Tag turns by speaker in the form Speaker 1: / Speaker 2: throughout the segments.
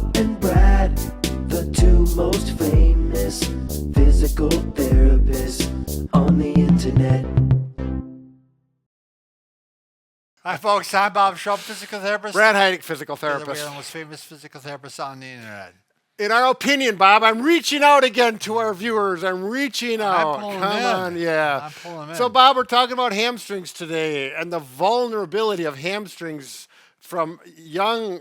Speaker 1: Bob and Brad, the two most famous physical therapists on the internet.
Speaker 2: Hi, folks. I'm Bob Schrupp, physical therapist.
Speaker 3: Brad Heidick, physical
Speaker 2: Together we
Speaker 3: therapist.
Speaker 2: are the most famous physical therapists on the internet.
Speaker 3: In our opinion, Bob, I'm reaching out again to our viewers. I'm reaching out.
Speaker 2: pulling
Speaker 3: Come
Speaker 2: them in.
Speaker 3: on, yeah.
Speaker 2: I'm pulling them in.
Speaker 3: So, Bob, we're talking about hamstrings today and the vulnerability of hamstrings from young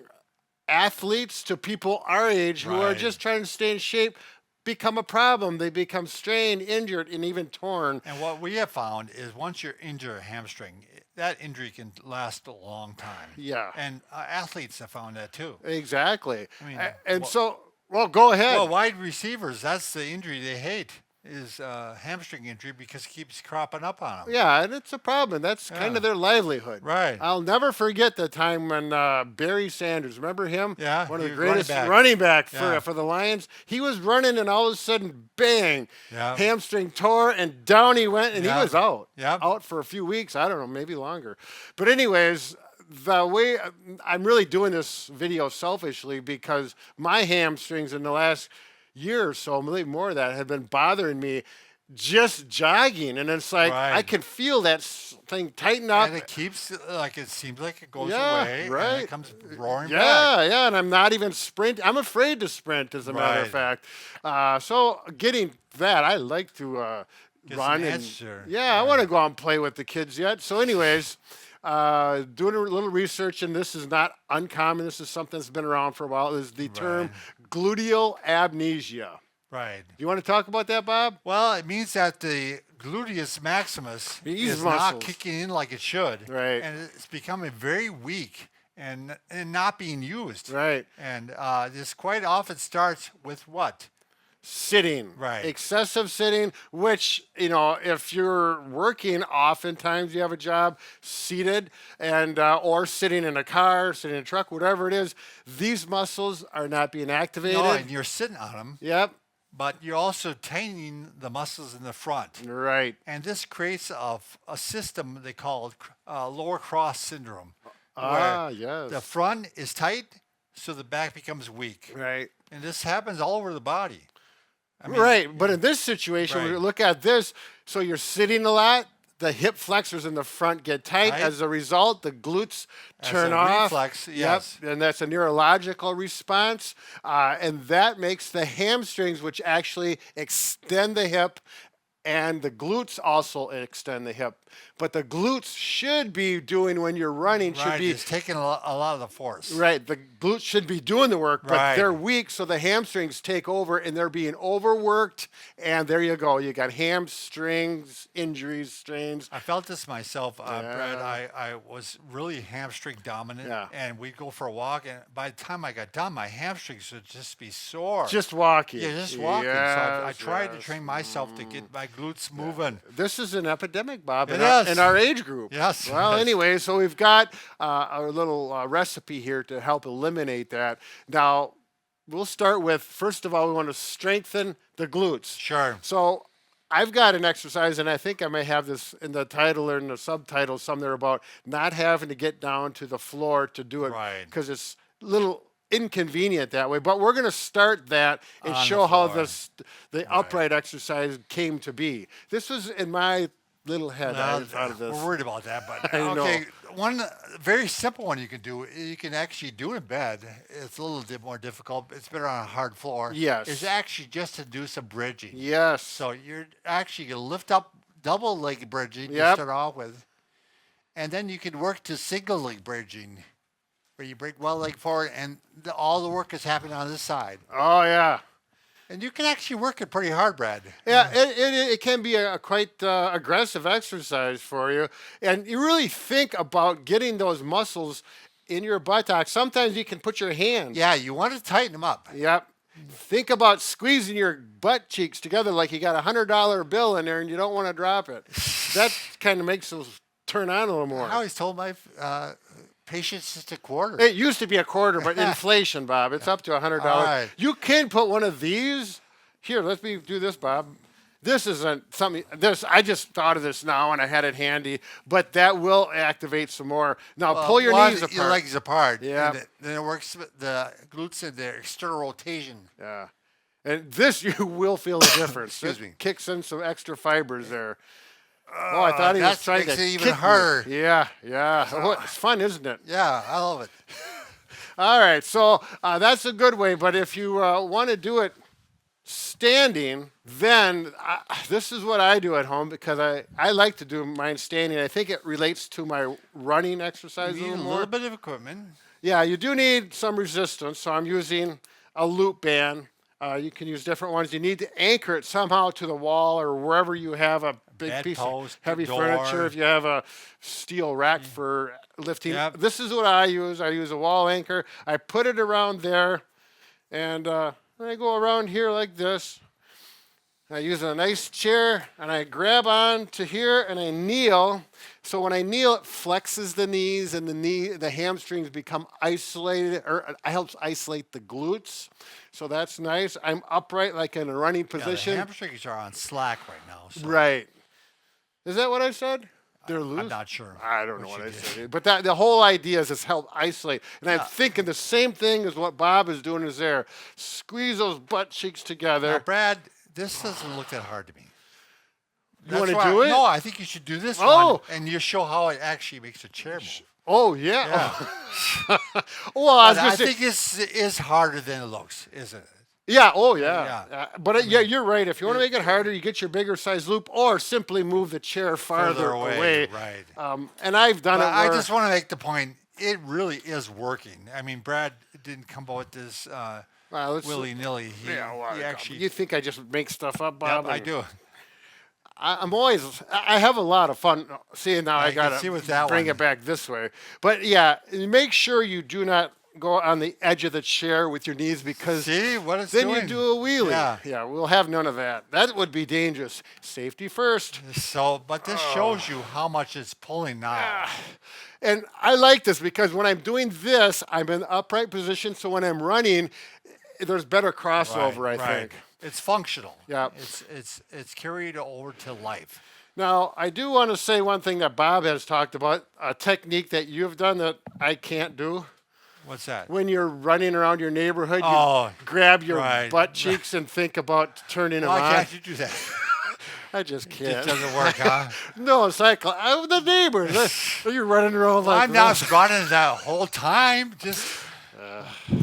Speaker 3: athletes to people our age who are
Speaker 2: Right.
Speaker 3: just trying to stay in shape become a problem. They become strained, injured, and even torn.
Speaker 2: And what we have found is once you're injured a hamstring, that injury can last a long time.
Speaker 3: Yeah.
Speaker 2: And athletes have found that too.
Speaker 3: Exactly.
Speaker 2: I mean,
Speaker 3: and
Speaker 2: well-
Speaker 3: so, well, go ahead.
Speaker 2: Well, wide receivers, that's the injury they hate, is hamstring injury because it keeps cropping up on them.
Speaker 3: Yeah, and it's a problem. That's kind
Speaker 2: Yeah.
Speaker 3: of their livelihood.
Speaker 2: Right.
Speaker 3: I'll never forget the time when Barry Sanders, remember him?
Speaker 2: Yeah,
Speaker 3: One of
Speaker 2: he
Speaker 3: the
Speaker 2: was running
Speaker 3: greatest
Speaker 2: back.
Speaker 3: running back
Speaker 2: Yeah.
Speaker 3: for the Lions. He was running, and all of a sudden, bang,
Speaker 2: Yeah.
Speaker 3: hamstring tore, and down he went, and
Speaker 2: Yeah.
Speaker 3: he was out.
Speaker 2: Yeah.
Speaker 3: Out for a few weeks. I don't know, maybe longer. But anyways, the way I'm really doing this video selfishly because my hamstrings in the last year or so, maybe more of that, have been bothering me just jogging. And it's like,
Speaker 2: Right.
Speaker 3: I can feel that thing tighten up.
Speaker 2: And it keeps, like, it seems like it goes
Speaker 3: Yeah,
Speaker 2: away and
Speaker 3: right.
Speaker 2: it comes roaring
Speaker 3: Yeah,
Speaker 2: back.
Speaker 3: yeah, and I'm not even sprint. I'm afraid to sprint, as a matter of
Speaker 2: Right.
Speaker 3: fact. So getting that, I like to
Speaker 2: Get
Speaker 3: run
Speaker 2: some
Speaker 3: and
Speaker 2: answer.
Speaker 3: yeah, I want to go out and play with the kids yet. So, anyways, doing a little research, and this is not uncommon. This is something that's been around for a while. Is the term gluteal amnesia.
Speaker 2: Right.
Speaker 3: You want to talk about that, Bob?
Speaker 2: Well, it means that the gluteus maximus
Speaker 3: These
Speaker 2: is not
Speaker 3: muscles.
Speaker 2: kicking in like it should.
Speaker 3: Right.
Speaker 2: And it's becoming very weak and not being used.
Speaker 3: Right.
Speaker 2: And this quite often starts with what?
Speaker 3: Sitting,
Speaker 2: Right.
Speaker 3: excessive sitting, which, you know, if you're working, oftentimes you have a job seated and or sitting in a car, sitting in a truck, whatever it is, these muscles are not being activated.
Speaker 2: No, and you're sitting on them,
Speaker 3: Yep,
Speaker 2: but you're also tightening the muscles in the front.
Speaker 3: right.
Speaker 2: And this creates a system they call lower cross syndrome.
Speaker 3: Ah,
Speaker 2: where
Speaker 3: yes.
Speaker 2: The front is tight, so the back becomes weak.
Speaker 3: Right.
Speaker 2: And this happens all over the body. I mean,
Speaker 3: Right, but in this situation, when
Speaker 2: Right.
Speaker 3: you look at this, so you're sitting a lot, the hip flexors in the front get tight.
Speaker 2: Right.
Speaker 3: As a result, the glutes
Speaker 2: As
Speaker 3: turn
Speaker 2: a
Speaker 3: off.
Speaker 2: reflex, yes.
Speaker 3: Yep, and that's a neurological response. And that makes the hamstrings, which actually extend the hip, and the glutes also extend the hip. But the glutes should be doing when you're running, should
Speaker 2: Right,
Speaker 3: be
Speaker 2: it's taking a lot of the force.
Speaker 3: right. The glutes should be doing the work, but
Speaker 2: Right.
Speaker 3: they're weak, so the hamstrings take over and they're being overworked. And there you go. You got hamstrings, injuries, strains.
Speaker 2: I felt this myself, Brad.
Speaker 3: Yeah.
Speaker 2: I was really hamstring dominant,
Speaker 3: Yeah.
Speaker 2: and we'd go for a walk, and by the time I got done, my hamstrings would just be sore.
Speaker 3: Just walking.
Speaker 2: yeah, just walking. So I
Speaker 3: Yes,
Speaker 2: tried to
Speaker 3: yes.
Speaker 2: train myself to get my glutes moving.
Speaker 3: This is an epidemic, Bob,
Speaker 2: It
Speaker 3: in
Speaker 2: is.
Speaker 3: our age group.
Speaker 2: Yes,
Speaker 3: Well,
Speaker 2: yes.
Speaker 3: anyway, so we've got our little recipe here to help eliminate that. Now, we'll start with, first of all, we want to strengthen the glutes.
Speaker 2: Sure.
Speaker 3: So I've got an exercise, and I think I may have this in the title or in the subtitle somewhere about not having to get down to the floor to do it
Speaker 2: Right.
Speaker 3: because it's a little inconvenient that way. But we're going to start that and
Speaker 2: On the
Speaker 3: show how
Speaker 2: floor.
Speaker 3: the upright exercise came to be. This was in my little head. I
Speaker 2: Well,
Speaker 3: thought of this.
Speaker 2: we're worried about that, but
Speaker 3: I know.
Speaker 2: okay. One very simple one you can do. You can actually do in bed. It's a little bit more difficult. It's better on a hard floor.
Speaker 3: Yes.
Speaker 2: Is actually just to do some bridging.
Speaker 3: Yes.
Speaker 2: So you're actually going to lift up double leg bridging to
Speaker 3: Yep.
Speaker 2: start off with. And then you can work to single leg bridging, where you break one leg forward and all the work is happening on this side.
Speaker 3: Oh, yeah.
Speaker 2: And you can actually work it pretty hard, Brad.
Speaker 3: Yeah, it can be a quite aggressive exercise for you. And you really think about getting those muscles in your buttocks. Sometimes you can put your hand.
Speaker 2: Yeah, you want to tighten them up.
Speaker 3: Yep. Think about squeezing your butt cheeks together like you got a $100 bill in there and you don't want to drop it. That kind of makes those turn on a little more.
Speaker 2: I always told my patients it's a quarter.
Speaker 3: It used to be a quarter, but inflation, Bob, it's up to $100.
Speaker 2: All right.
Speaker 3: You can put one of these. Here, let me do this, Bob. This isn't something. This I just thought of this now and I had it handy, but that will activate some more. Now pull your knees apart.
Speaker 2: Your legs apart.
Speaker 3: Yeah.
Speaker 2: Then it works with the glutes and the external rotation.
Speaker 3: Yeah. And this you will feel a difference.
Speaker 2: Excuse
Speaker 3: This
Speaker 2: me.
Speaker 3: kicks in some extra fibers there. Oh, I thought he was
Speaker 2: that
Speaker 3: trying
Speaker 2: makes
Speaker 3: to
Speaker 2: it even
Speaker 3: kick me.
Speaker 2: harder.
Speaker 3: Yeah, yeah. Oh, it's fun, isn't it?
Speaker 2: Yeah, I love it.
Speaker 3: All right, so that's a good way. But if you want to do it standing, then this is what I do at home because I like to do mine standing. I think it relates to my running exercise
Speaker 2: You
Speaker 3: a
Speaker 2: need a
Speaker 3: little more.
Speaker 2: little bit of equipment.
Speaker 3: Yeah, you do need some resistance, so I'm using a loop band. You can use different ones. You need to anchor it somehow to the wall or wherever you have a big piece of
Speaker 2: Bedpost,
Speaker 3: heavy
Speaker 2: door.
Speaker 3: furniture. If you have a steel rack for lifting.
Speaker 2: Yep.
Speaker 3: This is what I use. I use a wall anchor. I put it around there, and I go around here like this. I use a nice chair, and I grab on to here, and I kneel. So when I kneel, it flexes the knees, and the hamstrings become isolated, or it helps isolate the glutes. So that's nice. I'm upright, like in a running position.
Speaker 2: Yeah, the hamstrings are on slack right now. So
Speaker 3: Right. Is that what I said? They're loose?
Speaker 2: I'm not sure.
Speaker 3: I don't know
Speaker 2: what
Speaker 3: what I
Speaker 2: you did.
Speaker 3: said. But the whole idea is it's help isolate. And I'm thinking the same thing as what Bob is doing is there. Squeeze those butt cheeks together.
Speaker 2: Now, Brad, this doesn't look that hard to me.
Speaker 3: You want to
Speaker 2: That's why-
Speaker 3: do it?
Speaker 2: No, I think you should do this
Speaker 3: Oh.
Speaker 2: one, and you show how it actually makes a chair move.
Speaker 3: Oh, yeah.
Speaker 2: Yeah.
Speaker 3: Well, I was
Speaker 2: But
Speaker 3: going
Speaker 2: I
Speaker 3: to say.
Speaker 2: think this is harder than it looks, isn't it?
Speaker 3: Yeah, oh, yeah.
Speaker 2: Yeah.
Speaker 3: But yeah, you're right. If you want to make it harder, you get your bigger size loop or simply move the chair farther away.
Speaker 2: Right.
Speaker 3: And I've done
Speaker 2: But
Speaker 3: it
Speaker 2: I
Speaker 3: where-
Speaker 2: just want to make the point, it really is working. I mean, Brad didn't come up with this
Speaker 3: Well, it's-
Speaker 2: willy-nilly.
Speaker 3: Yeah, well,
Speaker 2: He actually...
Speaker 3: you think I just make stuff up, Bob?
Speaker 2: Yep, I do.
Speaker 3: I have a lot of fun. See, now I
Speaker 2: can
Speaker 3: got
Speaker 2: see with
Speaker 3: to
Speaker 2: that
Speaker 3: bring
Speaker 2: one.
Speaker 3: it back this way. But yeah, make sure you do not go on the edge of the chair with your knees because
Speaker 2: See what it's
Speaker 3: then
Speaker 2: doing?
Speaker 3: you do a wheelie.
Speaker 2: Yeah.
Speaker 3: We'll have none of that. That would be dangerous. Safety first.
Speaker 2: So, but this shows you how much it's pulling now.
Speaker 3: And I like this because when I'm doing this, I'm in upright position. So when I'm running, there's better crossover, I think.
Speaker 2: It's functional.
Speaker 3: Yeah.
Speaker 2: It's carried over to life.
Speaker 3: Now, I do want to say one thing that Bob has talked about, a technique that you've done that I can't do.
Speaker 2: What's that?
Speaker 3: When you're running around your neighborhood,
Speaker 2: Oh,
Speaker 3: you grab your
Speaker 2: right.
Speaker 3: butt cheeks and think about turning them
Speaker 2: Why
Speaker 3: on.
Speaker 2: can't you do that?
Speaker 3: I just
Speaker 2: It
Speaker 3: can't.
Speaker 2: doesn't work, huh?
Speaker 3: No, it's like the neighbors. You're running around like
Speaker 2: I'm not
Speaker 3: this.
Speaker 2: running that whole time. Just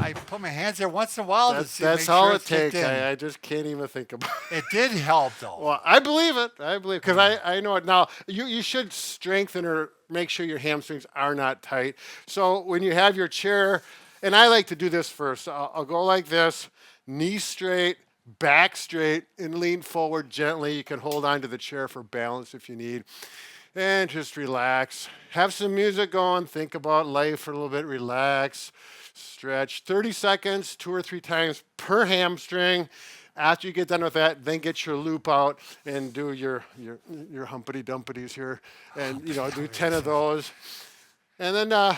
Speaker 2: I put my hands there once in a while to see.
Speaker 3: That's
Speaker 2: make
Speaker 3: all
Speaker 2: sure
Speaker 3: it
Speaker 2: it's kicked
Speaker 3: takes.
Speaker 2: in.
Speaker 3: I just can't even think about it.
Speaker 2: It did help though.
Speaker 3: Well, I believe it. I believe because I know it now. You should strengthen or make sure your hamstrings are not tight. So when you have your chair, and I like to do this first. I'll go like this, knee straight, back straight, and lean forward gently. You can hold on to the chair for balance if you need. And just relax. Have some music going. Think about life for a little bit. Relax. Stretch 30 seconds, 2 or 3 times per hamstring. After you get done with that, then get your loop out and do your humpity dumpities here, and do 10 of those. And then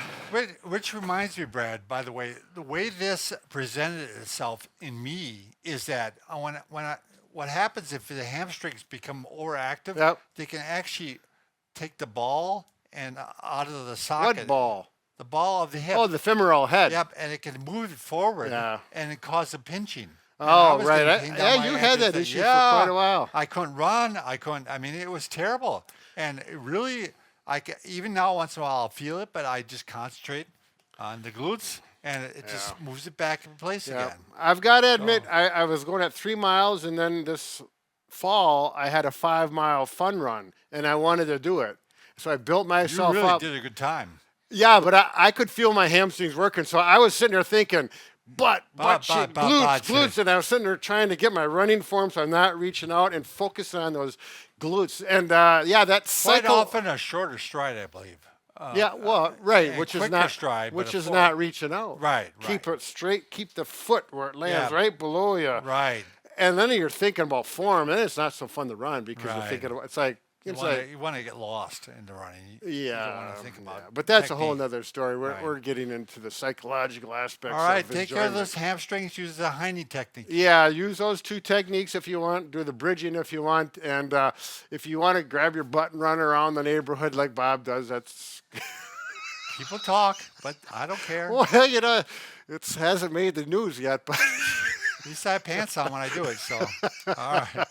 Speaker 2: Which reminds me, Brad, by the way this presented itself in me is that what happens if the hamstrings become overactive,
Speaker 3: Yep.
Speaker 2: they can actually take the ball and out of the socket.
Speaker 3: what ball?
Speaker 2: The ball of the hip.
Speaker 3: Oh, the femoral head.
Speaker 2: Yep, and it can move it forward,
Speaker 3: Yeah.
Speaker 2: and it causes a pinching. And
Speaker 3: Oh,
Speaker 2: I was
Speaker 3: right.
Speaker 2: getting pain down my
Speaker 3: You had that
Speaker 2: ankles.
Speaker 3: issue for quite a while.
Speaker 2: I couldn't run. I mean, it was terrible. And it really, even now, once in a while, I'll feel it, but I just concentrate on the glutes, and it just moves it back in place again.
Speaker 3: I've got to admit, I was going at 3 miles, and then this fall, I had a 5-mile fun run, and I wanted to do it. So I built
Speaker 2: You
Speaker 3: myself
Speaker 2: really
Speaker 3: up.
Speaker 2: did a good time.
Speaker 3: Yeah, but I could feel my hamstrings working. So I was sitting there thinking, butt, glutes. And I was sitting there trying to get my running form so I'm not reaching out and focusing on those glutes. And that
Speaker 2: Quite
Speaker 3: cycle.
Speaker 2: often a shorter stride, I believe.
Speaker 3: Right,
Speaker 2: and
Speaker 3: which is
Speaker 2: quicker
Speaker 3: not
Speaker 2: stride, but
Speaker 3: which
Speaker 2: a
Speaker 3: is
Speaker 2: full-
Speaker 3: not reaching out.
Speaker 2: Right,
Speaker 3: Keep
Speaker 2: right.
Speaker 3: it straight. Keep the foot where it lands,
Speaker 2: Yeah.
Speaker 3: right below you.
Speaker 2: Right.
Speaker 3: And then you're thinking about form, and it's not so fun to run because you're
Speaker 2: Right.
Speaker 3: thinking about it's like
Speaker 2: You
Speaker 3: It's
Speaker 2: want
Speaker 3: like-
Speaker 2: to you want to get lost in the running. You
Speaker 3: Yeah,
Speaker 2: don't want to think about.
Speaker 3: but that's a whole
Speaker 2: technique.
Speaker 3: nother story. We're,
Speaker 2: Right.
Speaker 3: we're getting into the psychological aspects.
Speaker 2: All right,
Speaker 3: of
Speaker 2: take care of
Speaker 3: enjoyment.
Speaker 2: those hamstrings. Use the Heine technique.
Speaker 3: Yeah, use those 2 techniques if you want. Do the bridging if you want, and if you want to grab your butt and run around the neighborhood like Bob does, that's
Speaker 2: People talk, but I don't care.
Speaker 3: well, you know, it hasn't made the news yet, but.
Speaker 2: At least I have pants on when I do it. So, all right.